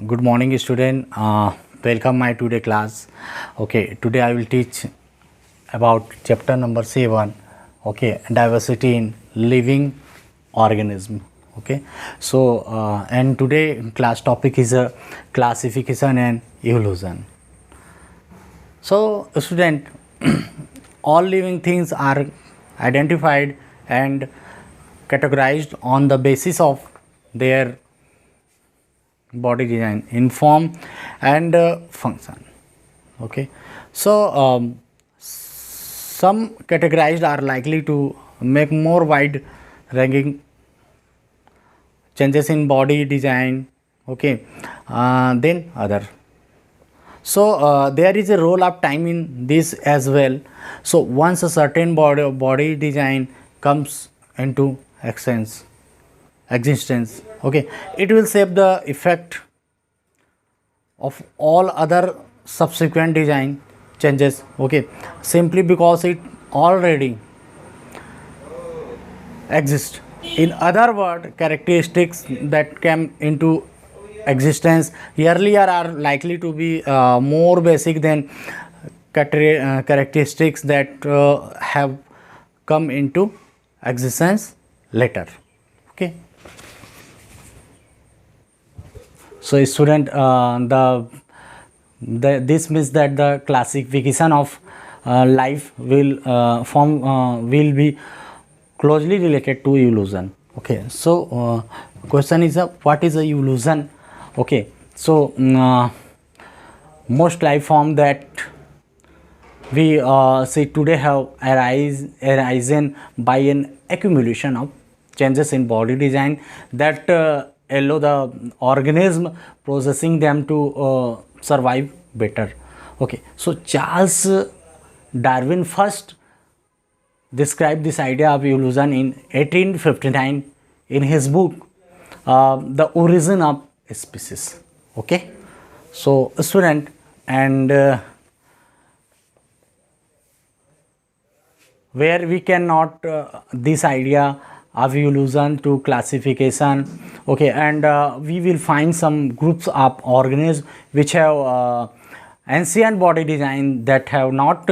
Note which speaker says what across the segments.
Speaker 1: Good morning, student. Welcome my today class. Okay, today I will teach about chapter number 7. Okay, diversity in living organism. Okay, so and today class topic is classification and evolution. So, student, all living things are identified and categorized on the basis of their body design in form and function. Okay, so some categorized are likely to make more wide ranging changes in body design, okay, than other. So there is a role of time in this as well. So once a certain body design comes into existence, okay, it will shape the effect of all other subsequent design changes, okay, simply because it already exists. In other words, characteristics that came into existence earlier are likely to be more basic than characteristics that have come into existence later. Okay, so student, this means that the classification of life will be closely related to evolution. Okay, so question is what is a evolution? Okay, so most life form that we see today have arisen by an accumulation of changes in body design that allow the organism processing them to survive better. Okay, so Charles Darwin first described this idea of evolution in 1859 in his book The Origin of Species. Okay, so student, and where we cannot this idea of evolution to classification, okay, and we will find some groups of organisms which have ancient body design that have not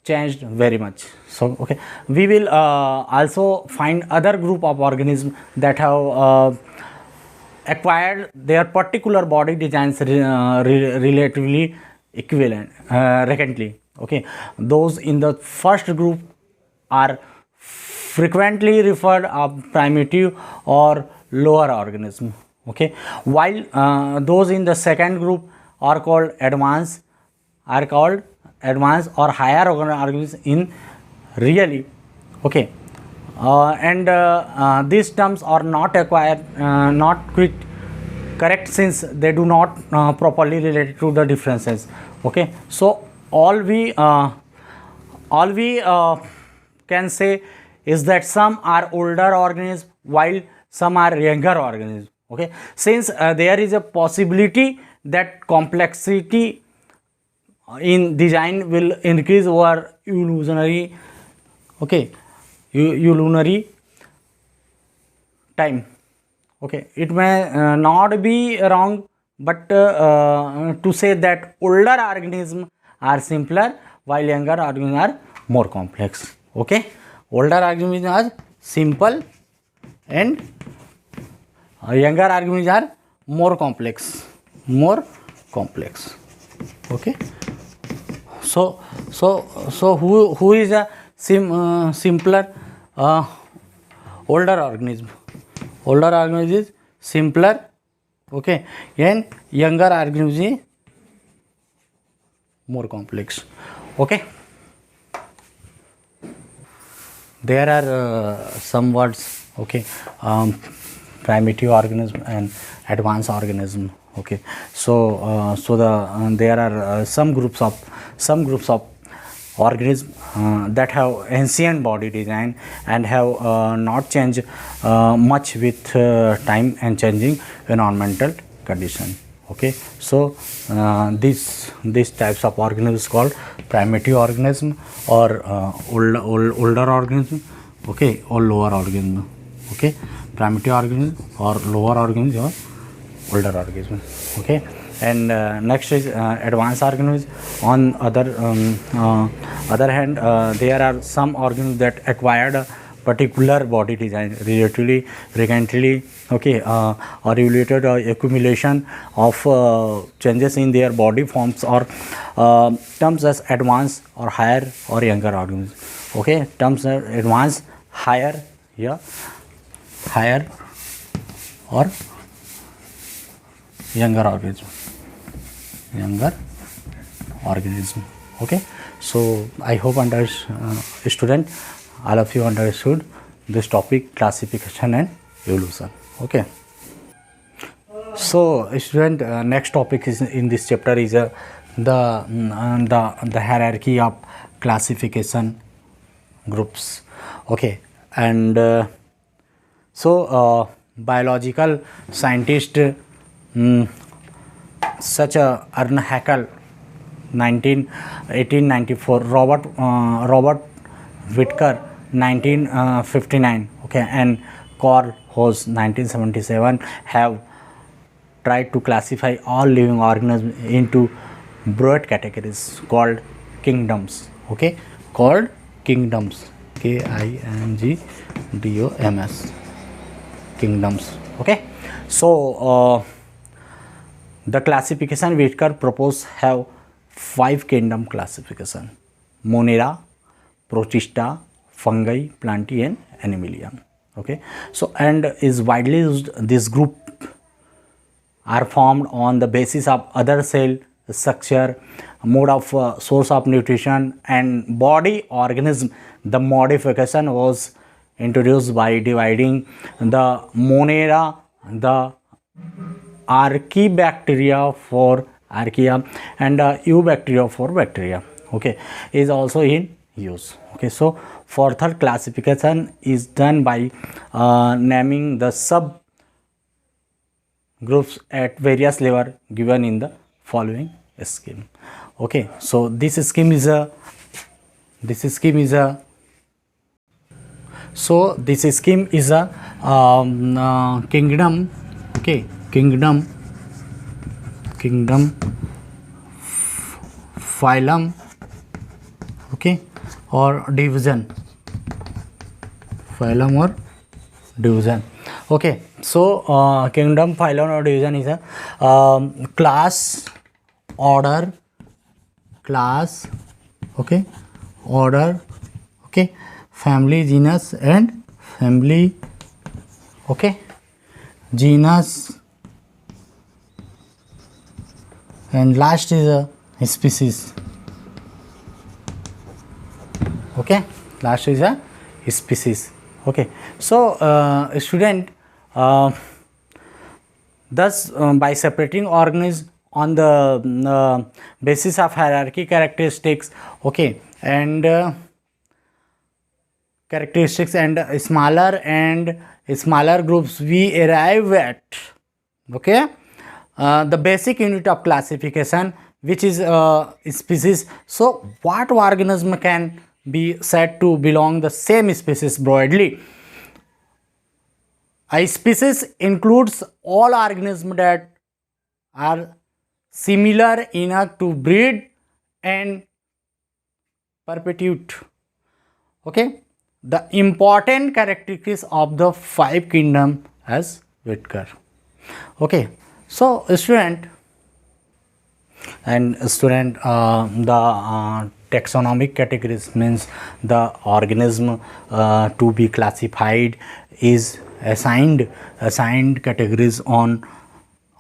Speaker 1: changed very much. So okay, we will also find other group of organisms that have acquired their particular body designs relatively equivalent recently. Okay, those in the first group are frequently referred as primitive or lower organism. Okay, while those in the second group are called advanced or higher organisms in really. Okay, and these terms are not acquired, not quite correct, since they do not properly relate to the differences. Okay, so all we can say is that some are older organisms while some are younger organisms. Okay, since there is a possibility that complexity in design will increase over evolutionary, okay, evolutionary time. Okay, it may not be wrong, but to say that older organisms are simpler while younger organisms are more complex. Okay, older organisms are simple and younger organisms are more complex. Okay, so who is a simpler? Older organism is simpler, okay, and younger organism is more complex. Okay, there are some words, okay, primitive organism and advanced organism. Okay, so there are some groups of organisms that have ancient body design and have not changed much with time and changing environmental condition. Okay, so these types of organisms called primitive organism or older organism, okay, or lower organism. Okay, primitive organism or lower organism or older organism. Okay, and next is advanced organisms. On other hand, there are some organisms that acquired a particular body design relatively recently, okay, or related accumulation of changes in their body forms or terms as advanced or higher or younger organisms. Okay, terms are advanced, higher, yeah, higher or younger organism, younger organism. Okay, so I hope student, all of you understood this topic, classification and evolution. Okay, so student, next topic is in this chapter is the hierarchy of classification groups. Okay, and biological scientist such a Ern Haeckel 1894, Robert Whittaker 1959, okay, and Carl Hoes 1977 have tried to classify all living organisms into broad categories called kingdoms. Okay, called kingdoms, KINGDOMS, kingdoms. Okay, so the classification Whittaker proposed have 5 kingdom classification: Monera, Protista, Fungi, Plantae and Animalia. Okay, so and is widely used. This group are formed on the basis of other cell structure, mode of source of nutrition and body organism. The modification was introduced by dividing the Monera, the Archaebacteria for archaea and Eubacteria for bacteria. Okay, is also in use. Okay, so further classification is done by naming the sub groups at various level given in the following scheme. Okay, so this scheme is a kingdom. Okay, kingdom, phylum, okay, or division, phylum or division. Okay, so kingdom, phylum or division is a class, order, okay, order, okay, family, genus and family, okay, genus, and last is a species. Okay, last is a species. Okay, so student, thus by separating organisms on the basis of hierarchy characteristics, okay, and smaller groups, we arrive at, okay, the basic unit of classification, which is species. So what organism can be said to belong the same species broadly? A species includes all organisms that are similar enough to breed and perpetuate. Okay, the important characteristics of the 5 kingdom as Whittaker. Okay, so student, the taxonomic categories means the organism to be classified is assigned categories on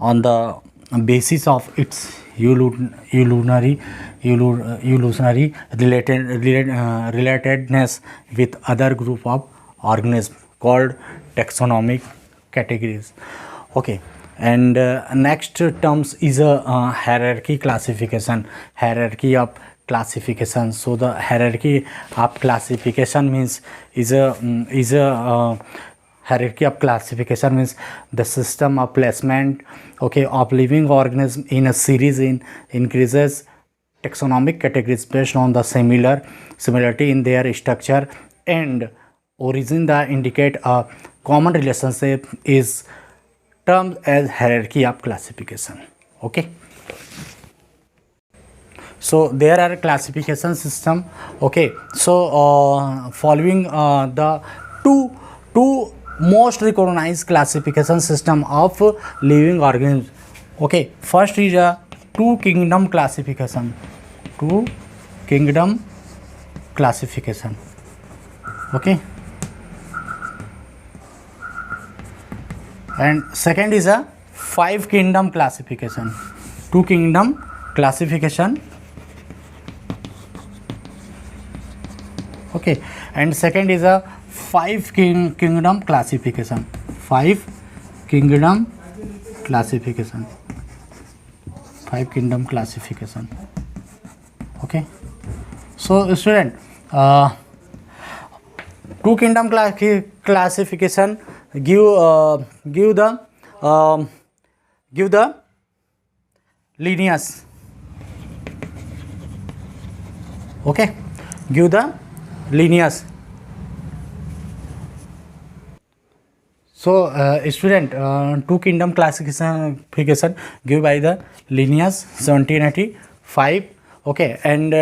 Speaker 1: the basis of its evolutionary relatedness with other group of organisms called taxonomic categories. Okay, and next terms is a hierarchy classification, hierarchy of classification. So the hierarchy of classification means hierarchy of classification means the system of placement, okay, of living organism in a series increases taxonomic categories based on the similarity in their structure and origin that indicate a common relationship is termed as hierarchy of classification. Okay, so there are classification system. Okay, so following the two most recognized classification system of living organisms. Okay, first is a two kingdom classification. Two kingdom classification. Okay, and second is a five kingdom classification. Two kingdom classification. Okay, and second is a five kingdom classification. Five kingdom classification. Five kingdom classification. Okay, so student, two kingdom classification give the lineage. Okay, give the lineage. So student, two kingdom classification given by the Linnaeus 1785. Okay, and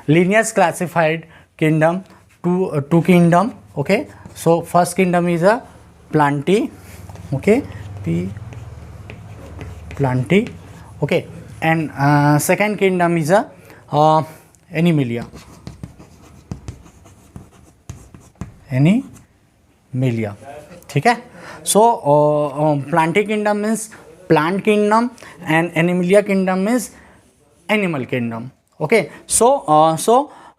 Speaker 1: Linnaeus classified kingdom two kingdom. Okay, so first kingdom is a Plantae. Okay, Plantae. Okay, and second kingdom is a Animalia. Animalia. ठीक है. So Plantae kingdom means plant kingdom and Animalia kingdom means animal kingdom. Okay, so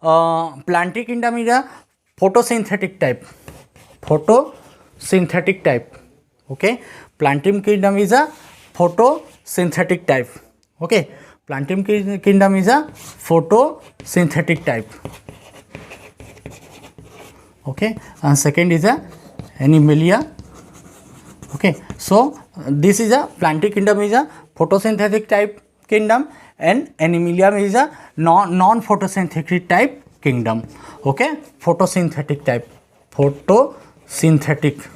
Speaker 1: Plantae kingdom is a photosynthetic type. Photosynthetic type. Okay, Plantae kingdom is a photosynthetic type. Okay, Plantae kingdom is a photosynthetic type. Okay, and second is a Animalia. Okay, so this is a Plantae kingdom is a photosynthetic type kingdom and Animalia is a non-photosynthetic type kingdom. Okay, photosynthetic type. Photosynthetic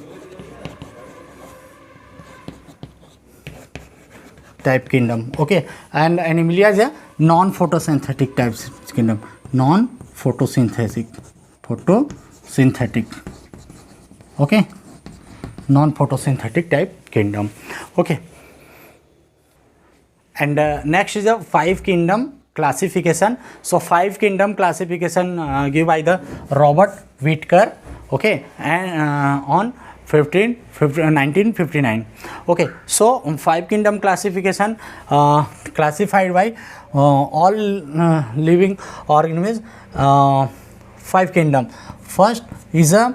Speaker 1: type kingdom. Okay, and Animalia is a non-photosynthetic type kingdom. Non-photosynthetic. Photosynthetic. Okay, non-photosynthetic type kingdom. Okay, and next is a five kingdom classification. So five kingdom classification given by the Robert Whittaker. Okay, and on 1959. Okay, so five kingdom classification classified by all living organisms. Five kingdom. First is a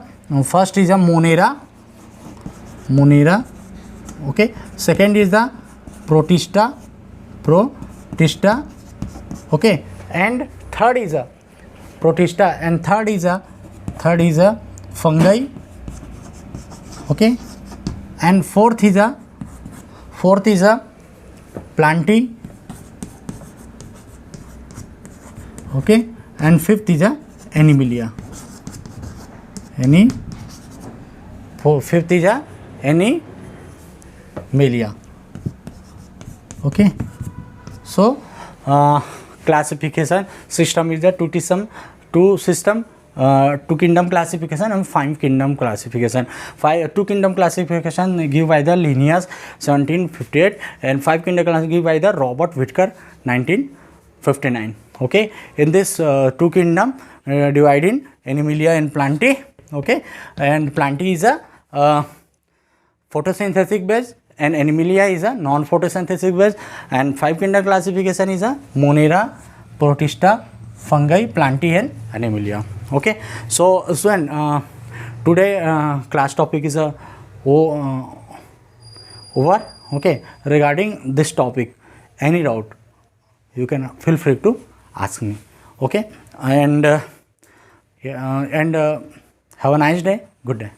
Speaker 1: Monera. Okay, second is the Protista. Okay, and third is a Protista, and third is a fungi. Okay, and fourth is a Plantae. Okay, and fifth is a Animalia. Fifth is a Animalia. Okay, so classification system is the two kingdom classification and five kingdom classification. Two kingdom classification given by the Linnaeus 1758 and five kingdom classification given by the Robert Whittaker 1959. Okay, in this two kingdom divide in Animalia and Plantae. Okay, and Plantae is a photosynthetic base and Animalia is a non-photosynthetic base, and five kingdom classification is a Monera, Protista, fungi, Plantae and Animalia. Okay, so student, today class topic is over. Okay, regarding this topic, any doubt you can feel free to ask me. Okay, and have a nice day. Good day.